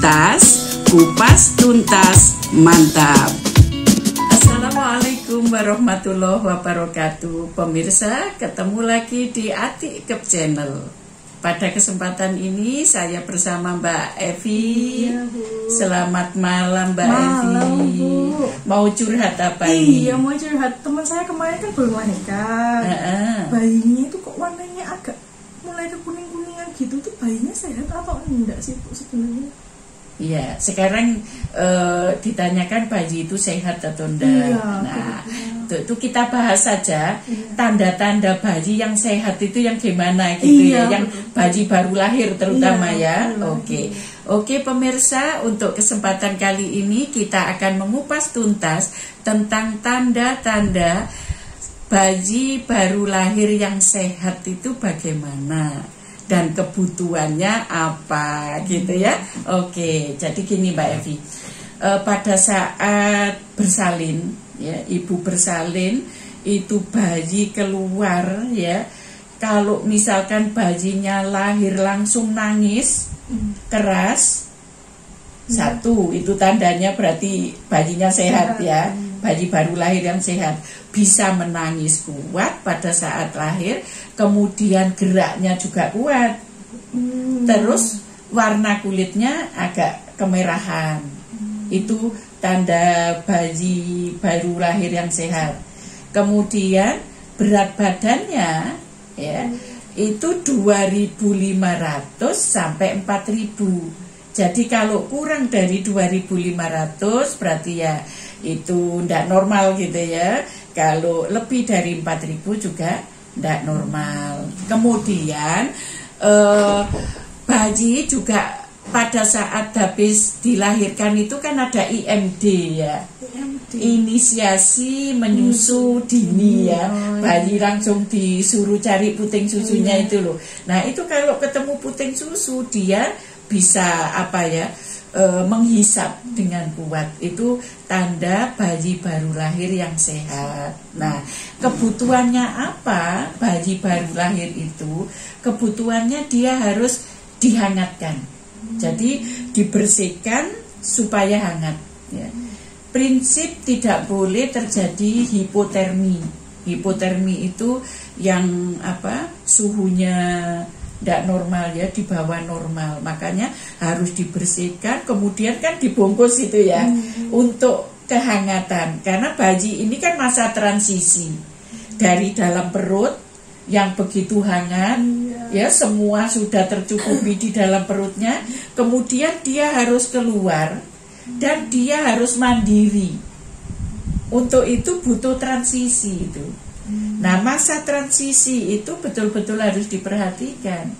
tuntas, kupas tuntas, mantap. Assalamualaikum warahmatullahi wabarakatuh. Pemirsa, ketemu lagi di Atik Kep Channel. Pada kesempatan ini saya bersama Mbak Evi. Iya, Bu. Selamat malam Mbak Malam, Evi. Bu. Mau curhat apa ini? Iya, mau curhat. Teman saya kemarin kan baru melahirkan. Bayinya itu kok warnanya agak mulai ke kuning-kuningan gitu. Tuh bayinya sehat atau enggak sih Bu sebenarnya? Iya, sekarang ditanyakan bayi itu sehat atau enggak. Iya, Nah, itu kita bahas saja tanda-tanda bayi yang sehat itu yang gimana gitu Iya, ya, yang betul. bayi baru lahir terutama Iya, ya. baru Oke, pemirsa, untuk kesempatan kali ini kita akan mengupas tuntas tentang tanda-tanda bayi baru lahir yang sehat itu bagaimana dan kebutuhannya apa gitu ya. Oke, jadi gini Mbak Evi, pada saat bersalin ya, ibu bersalin itu bayi keluar ya, kalau misalkan bayinya lahir langsung nangis keras, satu itu tandanya berarti bayinya sehat ya, bayi baru lahir yang sehat, bisa menangis kuat pada saat lahir, kemudian geraknya juga kuat, terus warna kulitnya agak kemerahan, itu tanda bayi baru lahir yang sehat. Kemudian berat badannya ya itu 2.500 sampai 4.000. Jadi kalau kurang dari 2.500 berarti ya itu tidak normal gitu ya. Kalau lebih dari 4.000 juga tidak normal. Kemudian bayi juga pada saat habis dilahirkan itu kan ada IMD ya, inisiasi menyusu dini ya, bayi langsung disuruh cari puting susunya itu loh. Nah itu kalau ketemu puting susu dia bisa apa ya, menghisap dengan kuat, itu tanda bayi baru lahir yang sehat. Nah kebutuhannya apa bayi baru lahir itu? Kebutuhannya dia harus dihangatkan, jadi dibersihkan supaya hangat ya. Prinsip tidak boleh terjadi hipotermi. Hipotermi itu yang apa, suhunya tidak normal ya, di bawah normal, makanya harus dibersihkan, kemudian kan dibungkus itu ya, untuk kehangatan, karena bayi ini kan masa transisi dari dalam perut yang begitu hangat ya, semua sudah tercukupi di dalam perutnya, kemudian dia harus keluar dan dia harus mandiri. Untuk itu butuh transisi itu. Nah masa transisi itu betul-betul harus diperhatikan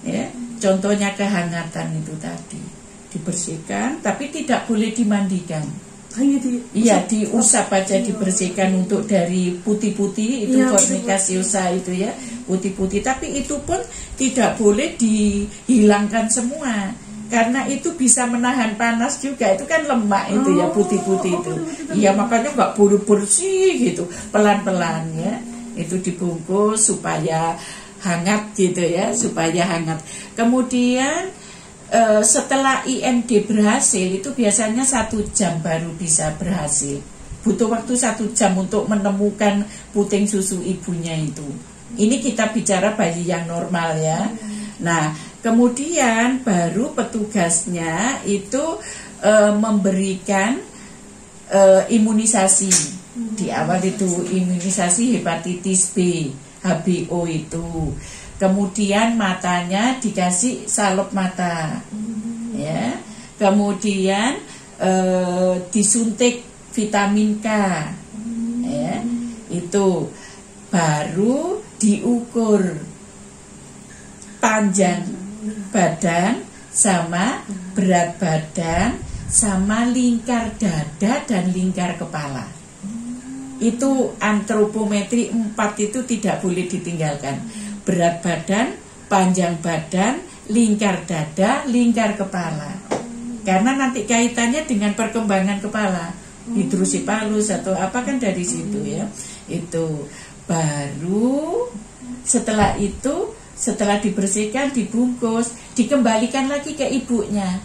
ya. Contohnya kehangatan itu tadi, dibersihkan tapi tidak boleh dimandikan. Iya, diusap aja, dibersihkan untuk dari putih-putih itu, fornicaciosa itu ya, putih-putih, tapi itu pun tidak boleh dihilangkan semua, karena itu bisa menahan panas juga, itu kan lemak itu ya, putih-putih itu. Iya, makanya nggak boleh bersih gitu, pelan-pelan ya, itu dibungkus supaya hangat gitu ya, supaya hangat. Kemudian setelah IMD berhasil itu biasanya 1 jam baru bisa berhasil, butuh waktu 1 jam untuk menemukan puting susu ibunya itu. Ini kita bicara bayi yang normal ya. Nah kemudian baru petugasnya itu memberikan imunisasi. Di awal itu imunisasi hepatitis B, HBO itu. Kemudian matanya dikasih salep mata ya. Kemudian disuntik vitamin K ya. Itu baru diukur panjang badan sama berat badan sama lingkar dada dan lingkar kepala. Itu antropometri 4 itu tidak boleh ditinggalkan. Berat badan, panjang badan, lingkar dada, lingkar kepala. Karena nanti kaitannya dengan perkembangan kepala, hidrosipalus atau apa kan dari situ ya. Itu baru setelah itu, setelah dibersihkan, dibungkus, dikembalikan lagi ke ibunya.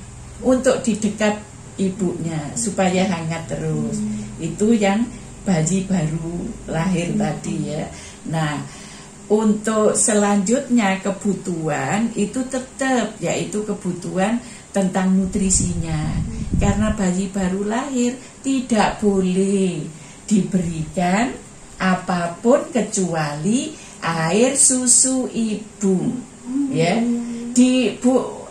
untuk di dekat ibunya supaya hangat terus. Itu yang bayi baru lahir tadi ya. Nah, untuk selanjutnya kebutuhan itu tetap yaitu kebutuhan tentang nutrisinya. Karena bayi baru lahir tidak boleh diberikan apapun kecuali air susu ibu. Ya. Di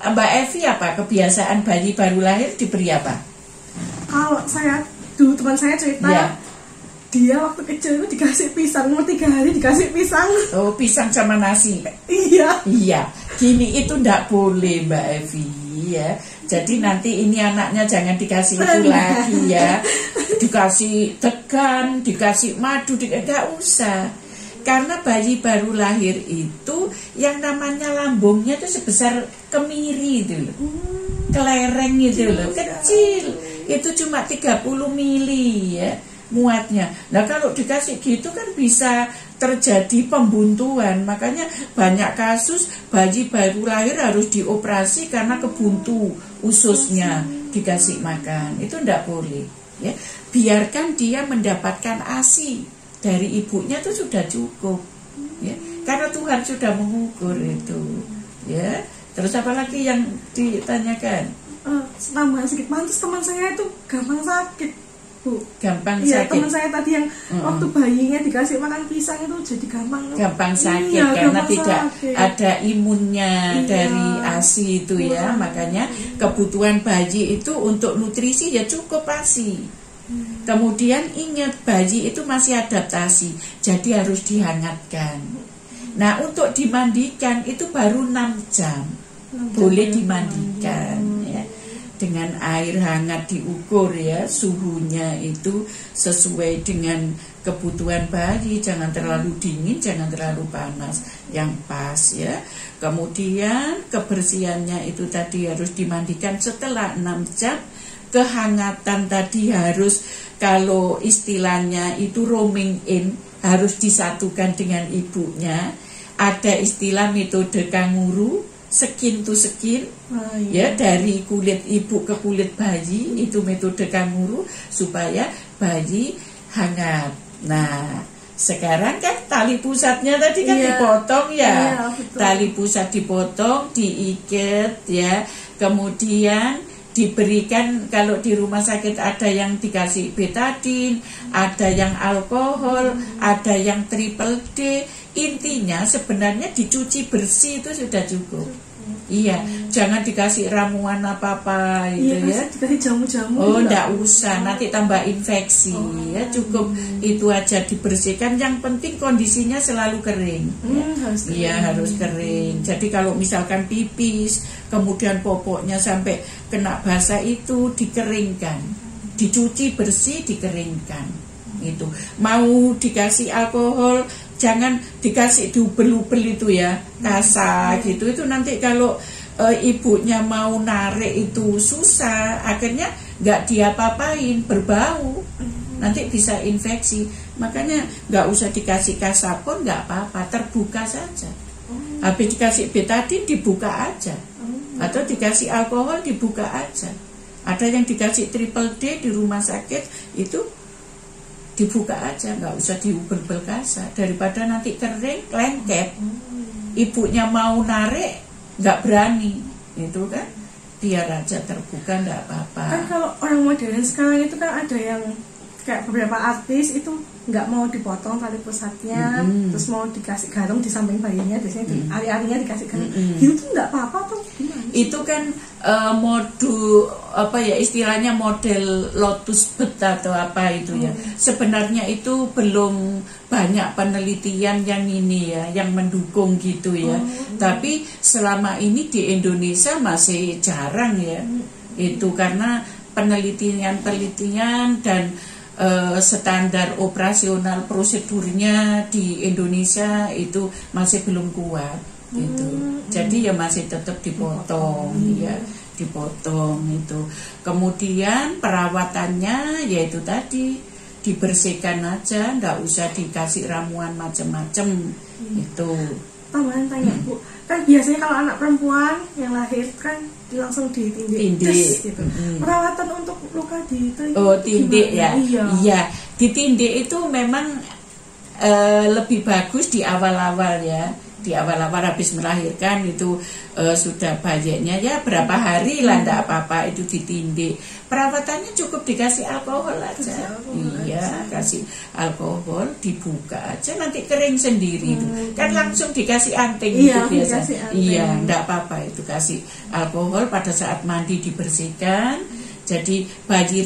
Mbak Evi apa kebiasaan bayi baru lahir diberi apa? Kalau saya dulu teman saya cerita ya. Dia waktu kecil itu dikasih pisang, umur 3 hari dikasih pisang. Oh, pisang sama nasi. Iya. Iya. Gini itu ndak boleh Mbak Evi ya. Jadi nanti ini anaknya jangan dikasih itu lagi ya. Dikasih degan, dikasih madu, enggak usah. Karena bayi baru lahir itu yang namanya lambungnya itu sebesar kemiri itu loh. Kelereng itu loh, kecil. Itu cuma 30 mili ya muatnya. Nah kalau dikasih gitu kan bisa terjadi pembuntuan. Makanya banyak kasus bayi baru lahir harus dioperasi karena kebuntu ususnya dikasih makan. Itu enggak boleh ya. Biarkan dia mendapatkan ASI dari ibunya itu sudah cukup ya. Karena Tuhan sudah mengukur itu ya. Terus apa lagi yang ditanyakan? Tambahan sedikit, mantus teman saya itu gampang sakit Bu. Gampang ya, sakit. Teman saya tadi yang waktu bayinya dikasih makan pisang itu jadi gampang sakit iya, karena gampang tidak sakit. ada imunnya dari ASI itu ya. Makanya kebutuhan bayi itu untuk nutrisi ya cukup ASI. Kemudian ingat bayi itu masih adaptasi, jadi harus dihangatkan. Nah untuk dimandikan itu baru 6 jam boleh dimandikan ya. Dengan air hangat diukur ya, suhunya itu sesuai dengan kebutuhan bayi, jangan terlalu dingin, jangan terlalu panas, yang pas ya. Kemudian kebersihannya itu tadi harus dimandikan setelah 6 jam. Kehangatan tadi harus, kalau istilahnya itu roaming in, harus disatukan dengan ibunya. Ada istilah metode kanguru, skin to skin, ya, dari kulit ibu ke kulit bayi, itu metode kanguru supaya bayi hangat. Nah sekarang kan tali pusatnya tadi kan dipotong ya, tali pusat dipotong, diikat ya, kemudian diberikan. Kalau di rumah sakit ada yang dikasih betadin, ada yang alkohol, ada yang triple D. Intinya sebenarnya dicuci bersih itu sudah cukup. Iya, jangan dikasih ramuan apa-apa gitu ya. Dikasih jamu-jamu. Oh, enggak usah, nanti tambah infeksi ya. Cukup itu aja dibersihkan. Yang penting kondisinya selalu kering. Harus kering. Jadi kalau misalkan pipis, kemudian popoknya sampai kena basah itu dikeringkan. Dicuci bersih, dikeringkan. Itu. Mau dikasih alkohol, jangan dikasih diubel-ubel itu ya, kasar gitu. Itu nanti kalau ibunya mau narik itu susah, akhirnya nggak diapa-apain, berbau, nanti bisa infeksi. Makanya nggak usah dikasih kasar pun nggak apa-apa, terbuka saja. Habis dikasih betadin dibuka aja, atau dikasih alkohol dibuka aja. Ada yang dikasih triple D di rumah sakit itu dibuka aja, nggak usah diubel-ubel kasar, daripada nanti kering lengket, ibunya mau narik nggak berani, itu kan. Biar aja terbuka, nggak apa-apa. Kan kalau orang modern sekarang itu kan ada yang kayak beberapa artis itu nggak mau dipotong tali pusatnya, terus mau dikasih garam di samping bayinya, biasanya di ari-arinya dikasih garam. Itu nggak apa-apa tuh gimana? Itu kan istilahnya model lotus bed atau apa itu ya. Sebenarnya itu belum banyak penelitian yang ini ya, yang mendukung gitu ya. Tapi selama ini di Indonesia masih jarang ya. Itu karena penelitian dan standar operasional prosedurnya di Indonesia itu masih belum kuat gitu. Jadi ya masih tetap dipotong ya, dipotong itu. Kemudian perawatannya yaitu tadi dibersihkan aja, nggak usah dikasih ramuan macem-macem itu. tambahan tanya Bu, kan biasanya kalau anak perempuan yang lahir kan langsung ditindik gitu. Perawatan untuk luka di itu tindik ya. Iya. Iya, ditindik itu memang lebih bagus di awal-awal ya. Di awal-awal habis melahirkan itu sudah bayinya ya berapa hari lah enggak apa-apa itu ditindik. Perawatannya cukup dikasih alkohol aja. Iya, kasih alkohol, dibuka aja nanti kering sendiri itu. Kan langsung dikasih anting itu biasa. Iya, enggak apa-apa itu kasih alkohol pada saat mandi dibersihkan. Jadi bayi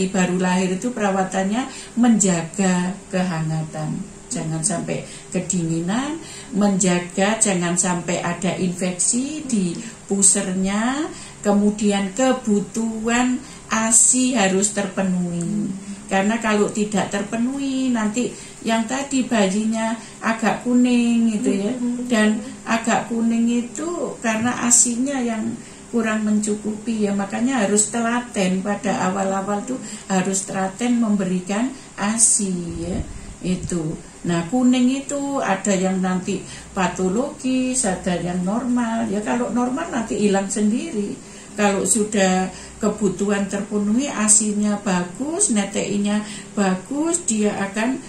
baru lahir itu perawatannya menjaga kehangatan. Jangan sampai kedinginan, menjaga jangan sampai ada infeksi di pusernya, kemudian kebutuhan ASI harus terpenuhi. Karena kalau tidak terpenuhi nanti yang tadi bayinya agak kuning gitu ya. Dan agak kuning itu karena ASINya yang kurang mencukupi ya, makanya harus telaten pada awal-awal tuh harus telaten memberikan ASI ya. Itu. Nah, kuning itu ada yang nanti patologis, ada yang normal. Ya kalau normal nanti hilang sendiri. Kalau sudah kebutuhan terpenuhi, ASINya bagus, NTI-nya bagus, dia akan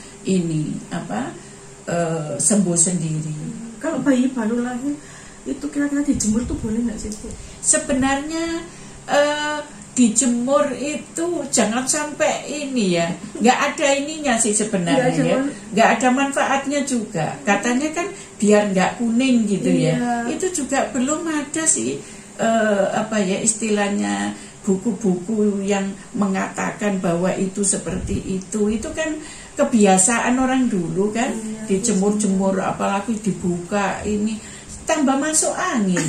sembuh sendiri. Kalau bayi baru lahir itu kira-kira dijemur tuh boleh nggak sih Bu? Sebenarnya dijemur itu jangan sampai nggak ada ininya sih sebenarnya, nggak ada manfaatnya juga. Katanya kan biar nggak kuning gitu ya. Itu juga belum ada sih istilahnya buku-buku yang mengatakan bahwa itu seperti itu. Itu kan kebiasaan orang dulu kan, dijemur-jemur apalagi dibuka tambah masuk angin.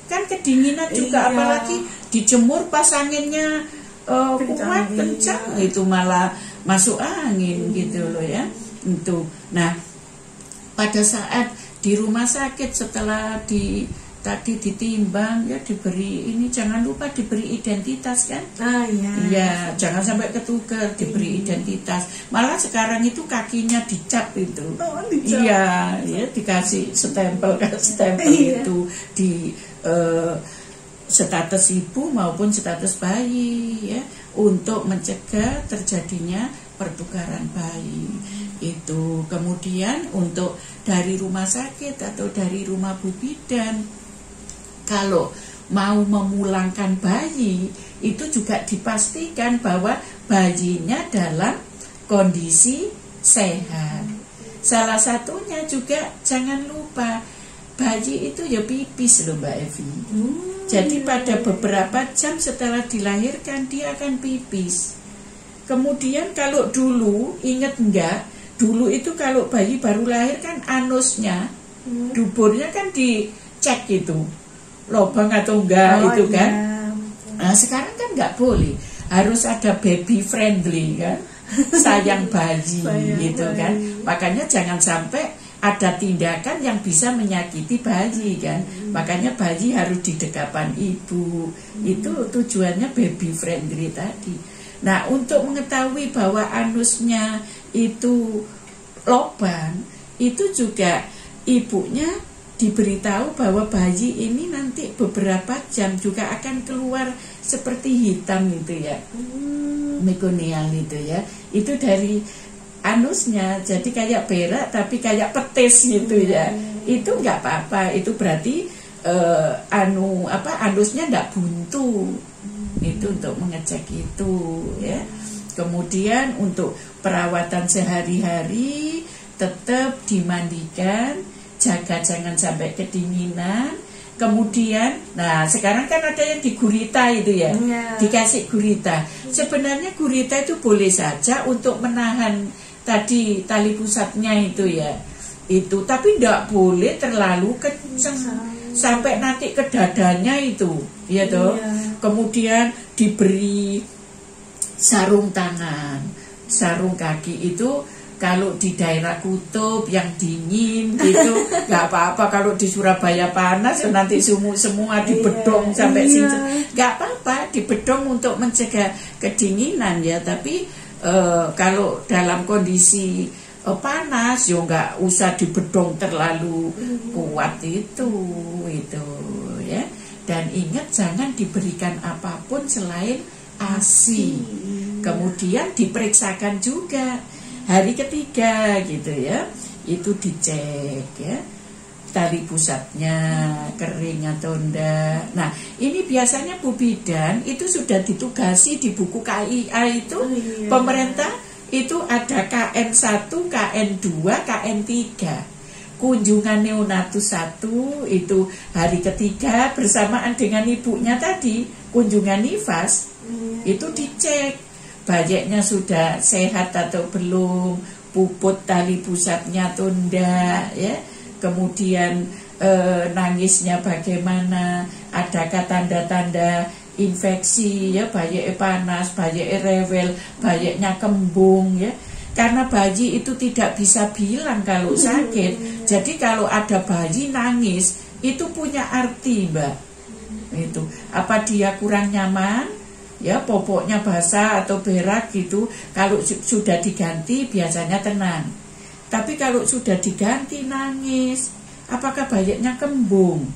Kan kedinginan juga apalagi dijemur pas anginnya kuat kencang itu malah masuk angin gitu loh ya. Itu. Nah, pada saat di rumah sakit setelah tadi ditimbang ya diberi jangan lupa diberi identitas kan. Iya, jangan sampai ketukar diberi identitas. Malah sekarang itu kakinya dicap itu. Iya, ya dikasih stempel itu di status ibu maupun status bayi ya untuk mencegah terjadinya pertukaran bayi. Itu kemudian untuk dari rumah sakit atau dari rumah bu bidan, kalau mau memulangkan bayi itu juga dipastikan bahwa bayinya dalam kondisi sehat. Salah satunya juga jangan lupa bayi itu ya pipis loh Mbak Evi. Jadi pada beberapa jam setelah dilahirkan dia akan pipis. Kemudian kalau dulu ingat enggak, dulu itu kalau bayi baru lahir kan anusnya, duburnya kan dicek itu lubang atau enggak kan. Nah sekarang kan nggak boleh, harus ada baby friendly kan, sayang bayi gitu kan. Makanya jangan sampai ada tindakan yang bisa menyakiti bayi kan. Makanya bayi harus di dekapan ibu. Itu tujuannya baby friendly tadi. Nah untuk mengetahui bahwa anusnya itu lubang, itu juga ibunya diberitahu bahwa bayi ini nanti beberapa jam juga akan keluar seperti hitam itu ya, mekonial itu ya, itu dari anusnya, jadi kayak berak tapi kayak petis gitu ya. Itu nggak apa-apa, itu berarti anusnya nggak buntu. Itu untuk mengecek itu ya. Kemudian untuk perawatan sehari-hari tetap dimandikan, jaga jangan sampai kedinginan. Kemudian, nah sekarang kan ada yang digurita itu ya, dikasih gurita. Sebenarnya gurita itu boleh saja untuk menahan tadi tali pusatnya itu ya, itu. Tapi tidak boleh terlalu kencang sampai nanti ke dadanya itu, ya toh. Kemudian diberi sarung tangan, sarung kaki itu. Kalau di daerah kutub yang dingin gitu nggak apa-apa. Kalau di Surabaya panas nanti sumuk semua dibedong sampai sini, nggak apa-apa, dibedong untuk mencegah kedinginan ya. Tapi kalau dalam kondisi panas, yo nggak usah dibedong terlalu kuat itu ya. Dan ingat jangan diberikan apapun selain ASI. Kemudian diperiksakan juga hari ketiga gitu ya, itu dicek ya tali pusatnya kering atau enggak. Nah ini biasanya Bu Bidan itu sudah ditugasi di buku KIA itu pemerintah itu ada KN1, KN2, KN3. Kunjungan neonatus 1 itu hari ketiga bersamaan dengan ibunya tadi kunjungan nifas itu dicek bayinya sudah sehat atau belum, puput tali pusatnya atau enggak ya. Kemudian nangisnya bagaimana, adakah tanda-tanda infeksi ya, bayi panas, bayi rewel, bayinya kembung ya. Karena bayi itu tidak bisa bilang kalau sakit. Jadi kalau ada bayi nangis itu punya arti, Mbak. Itu apa dia kurang nyaman ya, popoknya basah atau berak gitu. Kalau sudah diganti biasanya tenang. Tapi kalau sudah diganti nangis, apakah bayinya kembung?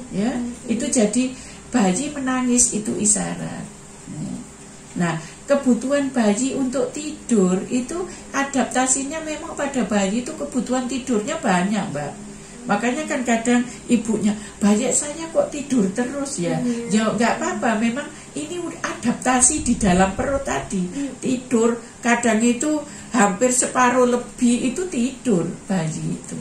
Ya, itu jadi bayi menangis itu isyarat. Nah, kebutuhan bayi untuk tidur itu adaptasinya memang pada bayi itu kebutuhan tidurnya banyak, Mbak. Makanya kan kadang ibunya, bayi saya kok tidur terus ya. Ya nggak apa-apa, memang ini adaptasi di dalam perut tadi. Tidur kadang itu hampir separuh lebih itu tidur bayi itu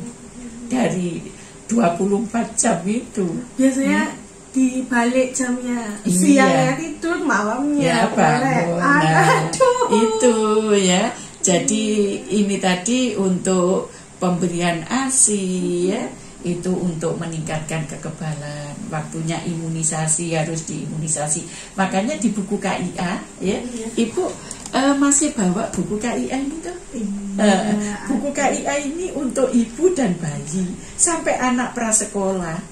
dari 24 jam itu. Biasanya di balik jamnya siangnya tidur, malamnya bangun. Nah, itu ya. Jadi ini tadi untuk pemberian ASI ya, itu untuk meningkatkan kekebalan. Waktunya imunisasi harus diimunisasi. Makanya di buku KIA ya, Ibu masih bawa buku KIA ini tuh. Buku KIA ini untuk ibu dan bayi sampai anak prasekolah.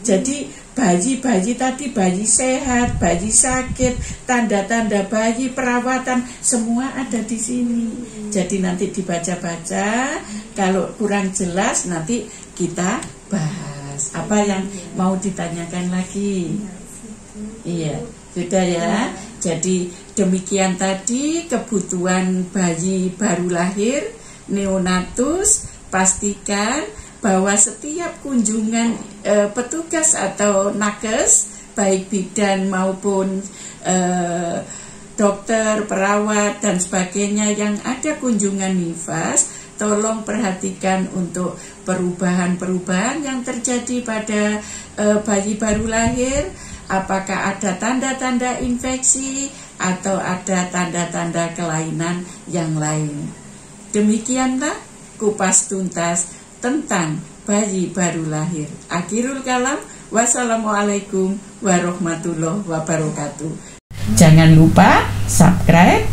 Jadi bayi tadi, bayi sehat, bayi sakit, tanda-tanda bayi, perawatan, semua ada di sini. Jadi nanti dibaca-baca, kalau kurang jelas nanti kita bahas. Apa yang mau ditanyakan lagi? Iya, sudah ya. Jadi demikian tadi kebutuhan bayi baru lahir, neonatus. Pastikan bahwa setiap kunjungan petugas atau nakes, baik bidan maupun dokter, perawat dan sebagainya yang ada kunjungan nifas, tolong perhatikan untuk perubahan-perubahan yang terjadi pada bayi baru lahir. Apakah ada tanda-tanda infeksi atau ada tanda-tanda kelainan yang lain. Demikianlah kupas tuntas tentang bayi baru lahir. Akhirul kalam, wassalamualaikum warahmatullahi wabarakatuh. Jangan lupa subscribe,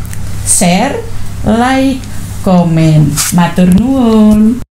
share, like, komen. Matur nuwun.